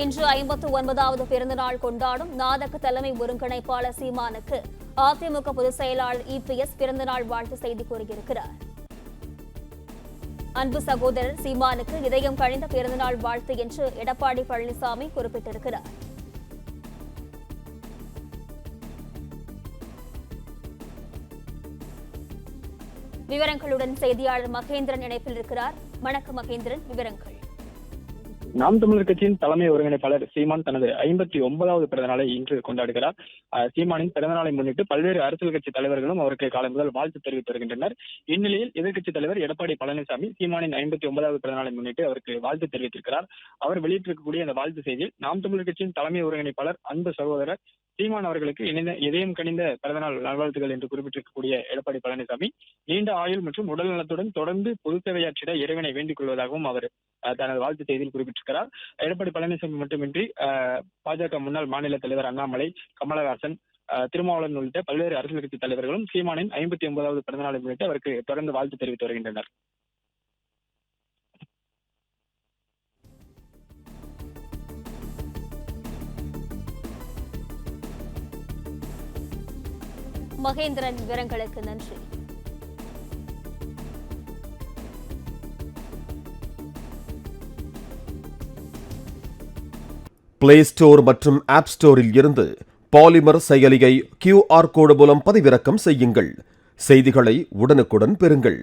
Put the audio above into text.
இன்று 59வது பிறந்தநாள் கொண்டாடும் நாதக தலைமை ஒருங்கிணைப்பாளர் சீமானுக்கு அதிமுக பொதுச் செயலாளர் இபிஎஸ் பிறந்தநாள் வாழ்த்து செய்தி கூறியிருக்கிறார். அன்பு சகோதரர் சீமானுக்கு இதயம் கனிந்த பிறந்தநாள் வாழ்த்து என்று எடப்பாடி பழனிசாமி குறிப்பிட்டிருக்கிறார். விவரங்களுடன் செய்தியாளர் மகேந்திரன் இணைப்பில் இருக்கிறார். வணக்கம் மகேந்திரன், விவரங்கள். நாம் தமிழர் கட்சியின் தலைமை ஒருங்கிணைப்பாளர் சீமான் தனது 59வது பிறந்த நாளை இன்று கொண்டாடுகிறார். சீமானின் பிறந்த நாளை முன்னிட்டு பல்வேறு அரசியல் கட்சி தலைவர்களும் அவருக்கு காலை முதல் வாழ்த்து தெரிவித்து வருகின்றனர். இந்நிலையில் எதிர்க்கட்சித் தலைவர் எடப்பாடி பழனிசாமி சீமானின் 59வது பிறந்த நாளை முன்னிட்டு அவருக்கு வாழ்த்து தெரிவித்திருக்கிறார். அவர் வெளியிட்டிருக்கக்கூடிய அந்த வாழ்த்து செய்தியில் நாம் தமிழர் கட்சியின் தலைமை ஒருங்கிணைப்பாளர் அன்பு சகோதரர் சீமான் அவர்களுக்கு இதயம் கனிந்த பிறந்தநாள் நல்வாழ்த்துகள் என்று குறிப்பிட்டிருக்கக்கூடிய எடப்பாடி பழனிசாமி நீண்ட ஆயுள் மற்றும் உடல் நலத்துடன் தொடர்ந்து பொது சேவையாற்றிட இறைவனை வேண்டிக் கொள்வதாகவும் அவர் தனது வாழ்த்து செய்தியில் குறிப்பிட்டிருக்கிறார். எடப்பாடி பழனிசாமி மட்டுமின்றி பாஜக முன்னாள் மாநில தலைவர் அண்ணாமலை, கமலஹாசன், திருமாவளவன் உள்ளிட்ட பல்வேறு அரசியல் கட்சி தலைவர்களும் சீமானின் 59வது பிறந்தநாளை முன்னிட்டு அவருக்கு தொடர்ந்து வாழ்த்து தெரிவித்து வருகின்றனர். மகேந்திரன், விவரங்களுக்கு நன்றி. பிளே ஸ்டோர் மற்றும் ஆப் ஸ்டோரில் இருந்து பாலிமர் செயலியை QR கோடு மூலம் பதிவிறக்கம் செய்யுங்கள். செய்திகளை உடனுக்குடன் பெறுங்கள்.